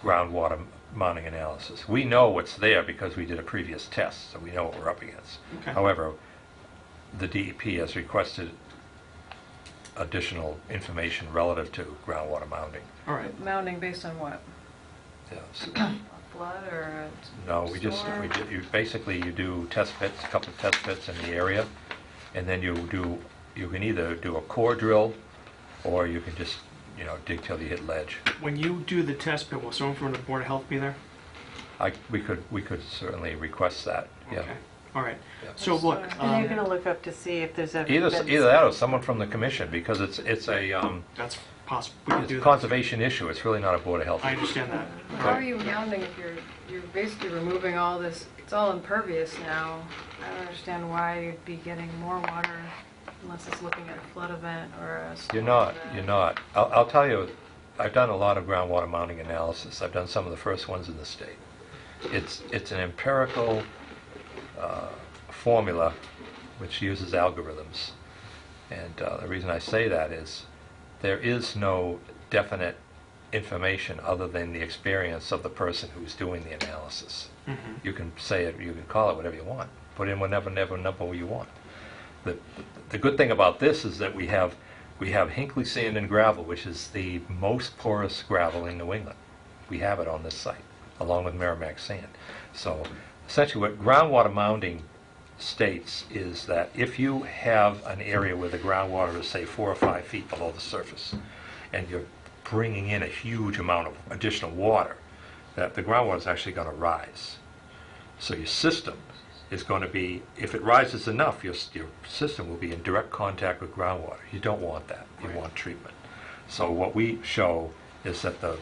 groundwater mounting analysis. We know what's there because we did a previous test, so we know what we're up against. Okay. However, the DEP has requested additional information relative to groundwater mounting. All right. Mounding based on what? Yes. Flood or? No, we do test pits, a couple of test pits in the area, and then you can either do a core drill, or you can just, dig till you hit ledge. When you do the test pit, will someone from the Board of Health be there? we could certainly request that, yeah. Okay, all right. Yeah. So look, And you're gonna look up to see if there's ever Either been... that or someone from the commission, because it's a that's possible, we can it's do a that. conservation issue, it's really not a Board of Health I issue. understand that. How are you mounting if you're basically removing all this, it's all impervious now. I don't understand why you'd be getting more water unless it's looking at a flood event or a storm You're not, event. you're not. I'll tell you, I've done a lot of groundwater mounting analysis. I've done some of the first ones in the state. It's an empirical formula which uses algorithms. And the reason I say that is there is no definite information other than the experience of the person who's doing the analysis. You can say it, you can call it whatever you want. Put in whatever number you want. The good thing about this is that we have Hinckley sand and gravel, which is the most porous gravel in New England. We have it on this site, along with Merrimack sand. So essentially what groundwater mounting states is that if you have an area where the groundwater is, say, 4 or 5 feet below the surface, and you're bringing in a huge amount of additional water, that the groundwater is actually going to rise. So your system is going to be, if it rises enough, your system will be in direct contact with groundwater. You don't want that. You want treatment. So what we show is that the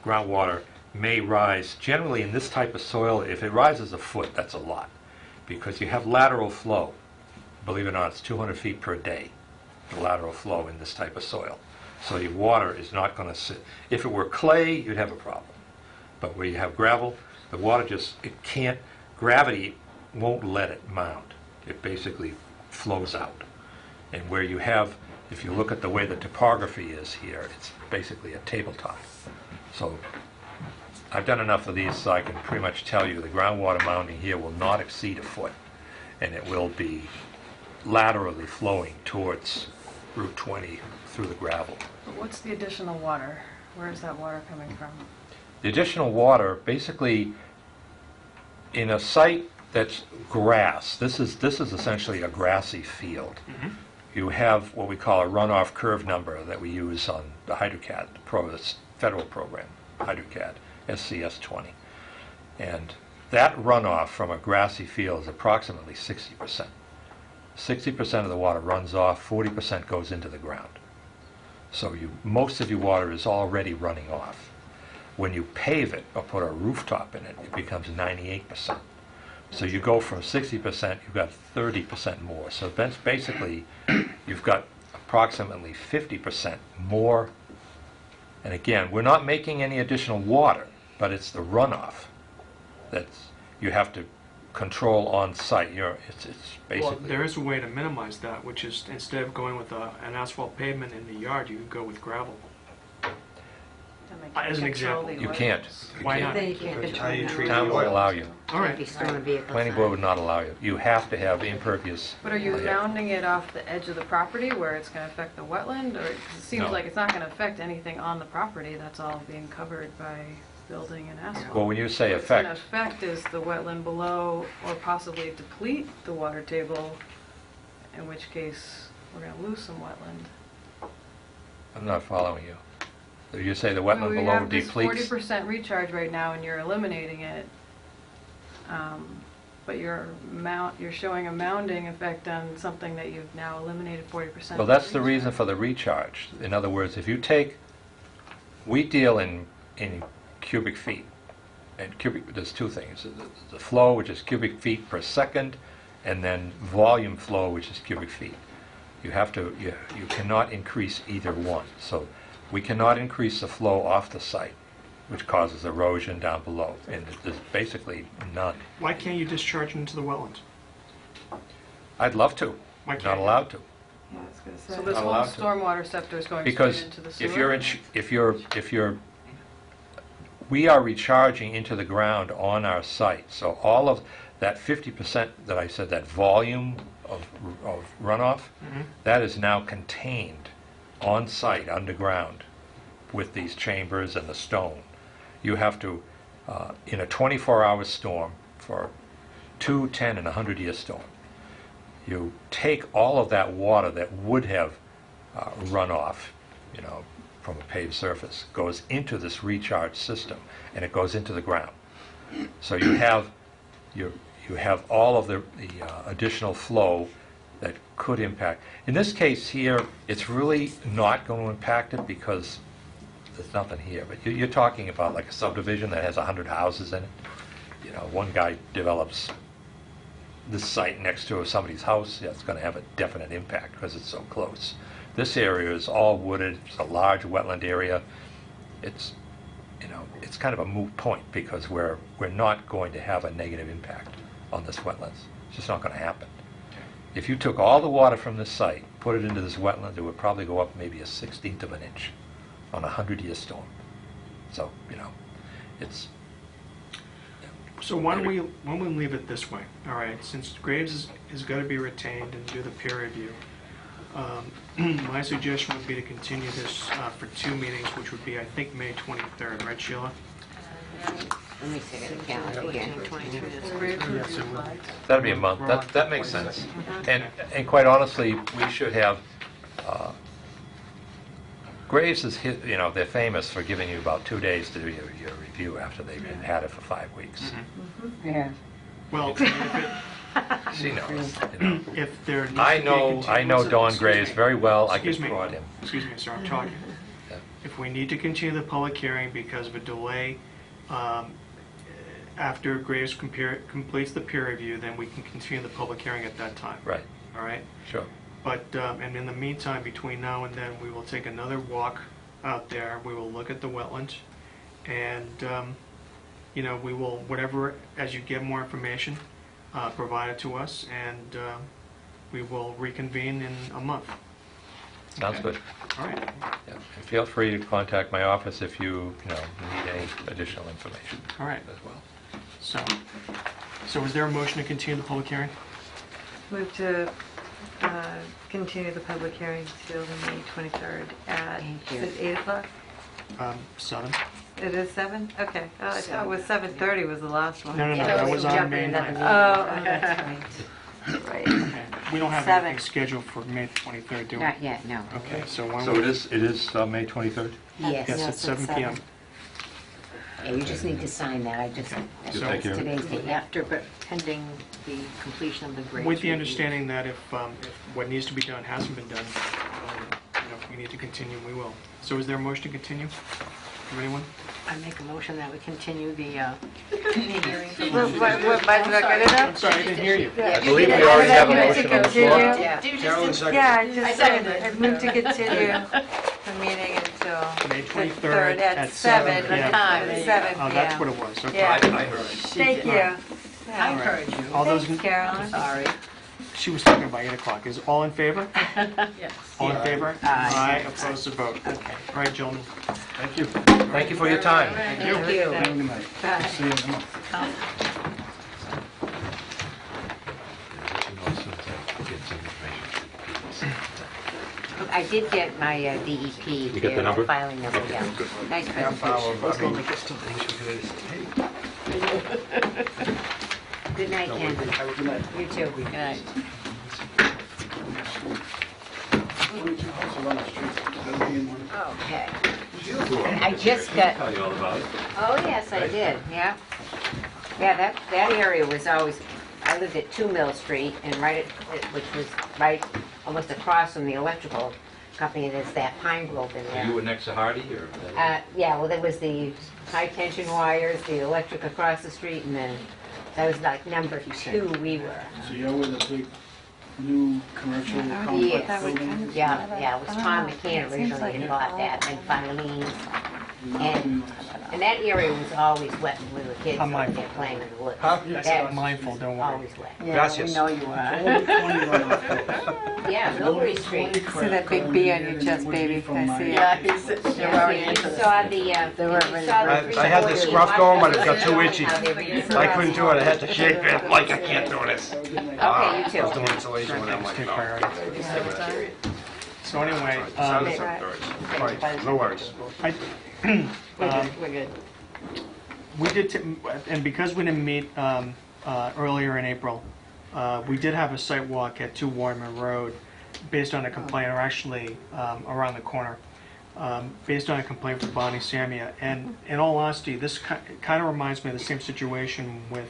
groundwater may rise, generally in this type of soil, if it rises a foot, that's a lot. Because you have lateral flow. Believe it or not, it's 200 feet per day, the lateral flow in this type of soil. So your water is not going to sit. If it were clay, you'd have a problem. But where you have gravel, the water just, it can't, gravity won't let it mount. It basically flows out. And where you have, if you look at the way the topography is here, it's basically a tabletop. So I've done enough of these so I can pretty much tell you the groundwater mounting here will not exceed a foot, and it will be laterally flowing towards Route 20 through the gravel. But what's the additional water? Where is that water coming from? The additional water, basically, in a site that's grass, this is essentially a grassy field. You have what we call a runoff curve number that we use on the HydroCAD, the federal program, HydroCAD, SCS 20. And that runoff from a grassy field is approximately 60%. 60% of the water runs off, 40% goes into the ground. So most of your water is already running off. When you pave it or put a rooftop in it, it becomes 98%. So you go from 60%, you've got 30% more. So that's basically, you've got approximately 50% more. And again, we're not making any additional water, but it's the runoff that you have to control on site. It's basically... Well, there is a way to minimize that, which is instead of going with an asphalt pavement in the yard, you can go with gravel. As an example. You can't. Why not? Then you can't Because how you control treat that. Town won't allow you. All right. Be storing vehicles Planning on board it. would not allow you. You have to have impervious. But are you layer. mounting it off the edge of the property where it's going to affect the wetland? Or 'cause it seems No. like it's not going to affect anything on the property. That's all being covered by building and asphalt. Well, when you say What's going to effect, affect is the wetland below or possibly deplete the water table, in which case we're going to lose some wetland. I'm not following you. You say the wetland Well, we below have this depletes? 40% recharge right now and you're eliminating it. But you're showing a mounding effect on something that you've now eliminated 40%. Well, that's the reason for the recharge. In other words, if you take, we deal in cubic feet. And there's two things. The flow, which is cubic feet per second, and then volume flow, which is cubic feet. You cannot increase either one. So we cannot increase the flow off the site, which causes erosion down below. And there's basically none. Why can't you discharge into the wetlands? I'd love to. Why Not can't you? allowed to. Yeah, I was gonna So say. this Not whole allowed to. stormwater scepter is going Because straight into the sewer? if we are recharging into the ground on our site, so all of that 50% that I said, that volume of runoff, that is now contained on site underground with these chambers and the stone. You have to, in a 24-hour storm, for 2, 10, and 100-year storm, you take all of that water that would have run off, from a paved surface, goes into this recharge system, and it goes into the ground. So you have all of the additional flow that could impact. In this case here, it's really not going to impact it because there's nothing here. But you're talking about like a subdivision that has 100 houses in it. You know, one guy develops this site next to somebody's house, yeah, it's going to have a definite impact because it's so close. This area is all wooded. It's a large wetland area. It's, you know, it's kind of a moot point because we're not going to have a negative impact on this wetlands. It's just not going to happen. If you took all the water from this site, put it into this wetland, it would probably go up maybe a 1/16 of an inch on a 100-year storm. So, you know, it's... So why don't we leave it this way, all right? Since Graves is going to be retained and do the peer review, my suggestion would be to continue this for 2 meetings, which would be, I think, May 23rd, right, Sheila? Let me see the calendar again. That'd be a month. That makes sense. And quite honestly, we should have... Graves is, you know, they're famous for giving you about 2 days to do your review after they've had it for 5 weeks. Yeah. Well, if it, She knows, you know. if there needs to be a I know continuance- Don excuse Graves me. very well. I can Excuse me. prod him. Excuse me, sir, I'm talking. Yeah. If we need to continue the public hearing because of a delay, after Graves completes the peer review, then we can continue the public hearing at that time. Right, All right? sure. But, and in the meantime, between now and then, we will take another walk out there. We will look at the wetland, and, you know, we will, whatever, as you get more information, provide it to us, and we will reconvene in a month. Sounds good. All right? Yeah. And feel free to contact my office if you need any additional information All right. as well. So is there a motion to continue the public hearing? Move to continue the public hearing till May 23rd at, Thank is you. it 8 o'clock? 7? It is 7? Okay. Oh, I thought it was 7:30 was the last one. No, Yeah, that we was can on jump May in another 9th. Oh, meeting. okay. That's right. Right. Okay. We don't have 7. anything scheduled for May 23rd, do we? Not yet, no. Okay, so why So don't it is May 23rd? Yes, Yes. at 7 p.m. Yeah, you just need to sign that. I just, So- Thank you. today's date. After, but pending the completion of the grade. With the understanding that if what needs to be done hasn't been done, if we need to continue, we will. So is there a motion to continue from anyone? I make a motion that we continue the hearing. What, mine's not good enough? Sorry, I didn't hear you. I believe we already have a motion on the floor. Yeah. Yeah, I just said, I moved to continue the meeting until May the 23rd 3rd at 7 p.m. p.m. 7 p.m. Oh, that's what it was, okay. Yeah. I heard it. Thank you. I Yeah. encourage you. All those, Thanks, Carolyn. Sorry. she was talking about 8 o'clock. Is all in favor? Yes. All in favor? Aye. Opposed to vote. Okay. All right, gentlemen. Thank you. Thank you for your time. Thank you. Have a good night. See you in a month. I did get my DEP. You get the number? Filing number, yeah. Nice presentation. Good night, Ken. Have a good night. You too. Good night. Okay. I just got, Tell you all about it. oh, yes, I did, yeah. Yeah, that area was always, I lived at 2 Mill Street, and which was right almost across from the electrical company, there's that pine grove in there. You were next to Hardy, or? Yeah, well, there was the high-tension wires, the electric across the street, and then that was like number 2 we were. So you're with a big new commercial Yes. complex building? Yeah, it was Tom McCann originally who bought that, and Philemon. And that area was always wet when we were kids, I'm so we mindful. were playing in the woods. Yes, That I'm mindful, don't worry. always wet. Yeah, we know you are. Yeah, Millbury Street. See that big B on your chest, baby? I see it. Yeah, they're already You into this. saw the, you already saw the I had the scruff going, but it got too itchy. how they redid I couldn't do it, I had to shape it, I'm like, I can't do this. Okay, you I was too. doing insulation when I'm like, Take no. priority. So anyway, Right, no worries. We're good. we did, and because we didn't meet earlier in April, we did have a site walk at 2 Waterman Road based on a complaint, or actually around the corner. based on a complaint from Bonnie Samia. And in all honesty, this kind of reminds me of the same situation with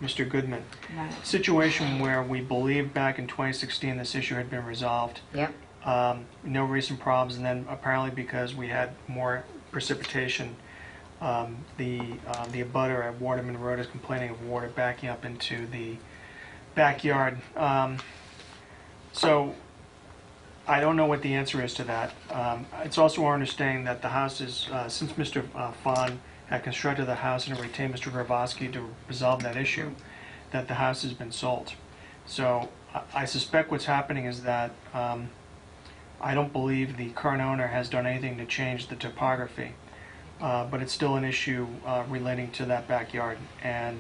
Mr. Goodman. Situation where we believed back in 2016 this issue had been resolved. Yep. No recent problems, and then apparently because we had more precipitation, the abutter at Waterman Road is complaining of water backing up into the backyard. So I don't know what the answer is to that. It's also our understanding that the house is, since Mr. Fawn had constructed the house and retained Mr. Gravoski to resolve that issue, that the house has been sold. So I suspect what's happening is that I don't believe the current owner has done anything to change the topography, but it's still an issue relating to that backyard, and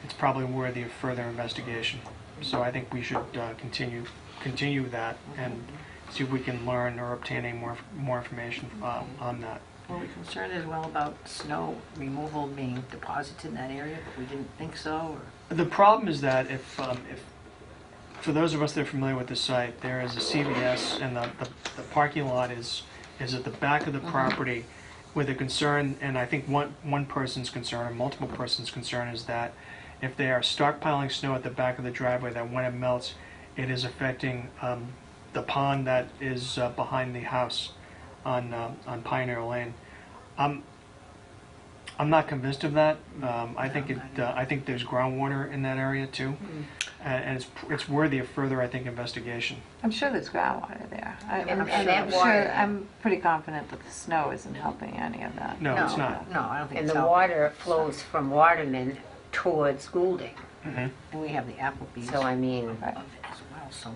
it's probably worthy of further investigation. So I think we should continue that and see if we can learn or obtain any more information on that. Were we concerned as well about snow removal being deposited in that area, but we didn't think so? Or? The problem is that if for those of us that are familiar with the site, there is a CVS, and the parking lot is at the back of the property, with a concern, and I think one person's concern, or multiple persons' concern, is that if they are stockpiling snow at the back of the driveway, that when it melts, it is affecting the pond that is behind the house on Pioneer Lane. I'm not convinced of that. I think there's groundwater in that area too, and it's worthy of further, I think, investigation. I'm sure there's groundwater there. And I'm pretty confident that the snow isn't helping any of that. No, it's not. No, I don't think And it's the helping. water flows from Waterman towards Goulding. Mhm. And we have the Applebee's So I mean, of it as well, so.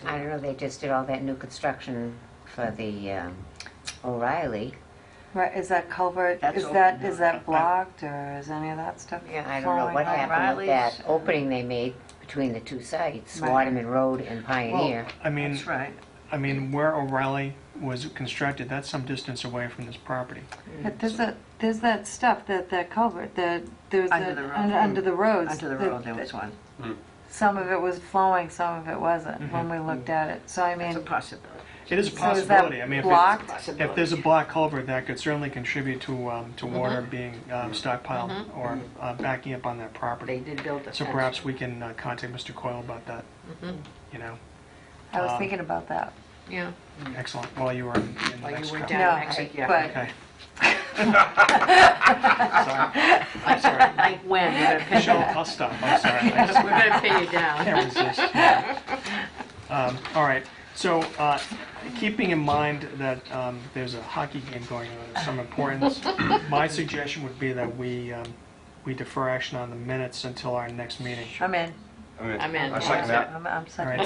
I don't know, they just did all that new construction for the O'Reilly. Right, is that culvert, That's is open that now. blocked, or is any of that stuff Yeah, I don't know flowing what on happened with Riley's? that opening they made between the two sites, Right. Waterman Road and Pioneer. I mean, That's right. where O'Reilly was constructed, that's some distance away from this property. But there's that stuff, that culvert, there's Under the road. under the roads. Under the that- road, there was one. Some of it was flowing, some of it wasn't, when we looked at it, so I It's a mean, possibility. It is a so is possibility. that I mean, blocked? if there's a block culvert, that could certainly contribute to water being stockpiled or backing up on that They property. did build a So fence. perhaps we can contact Mr. Coyle about that. You know, I was thinking about that. Yeah, excellent. While you were in while you Mexico. were No, down in Mexico, yeah. but Okay. I'm sorry. Like when, we're gonna pay Michelle, you, I'll stop. I'm sorry. we're gonna pay you down. Can't resist. All right. So, keeping in mind that there's a hockey game going on of some importance, my suggestion would be that we defer action on the minutes until our next meeting. I'm in. I'm in. I second that. I'm All second.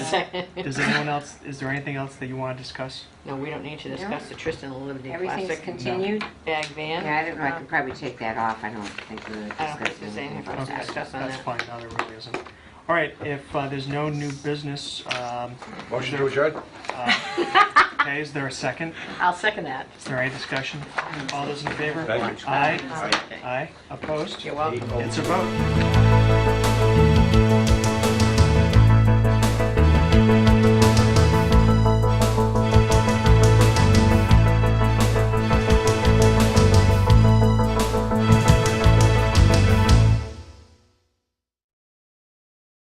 right. Does anyone else? Is there anything else that you want to discuss? No, we don't need to discuss the Tristan Liberty Everything's Classic continued? bag van. Yeah, I don't know, I could probably take that off, I don't think we're I don't think discussing there's anything anything about to that. discuss on That's that. fine. No, there really isn't. All right. If there's no new business, Motion to adjourn? okay, is there a second? I'll second that. Is there any discussion? All those in favor? Thank you. Aye. Okay. Aye. Opposed? You're welcome. It's a vote.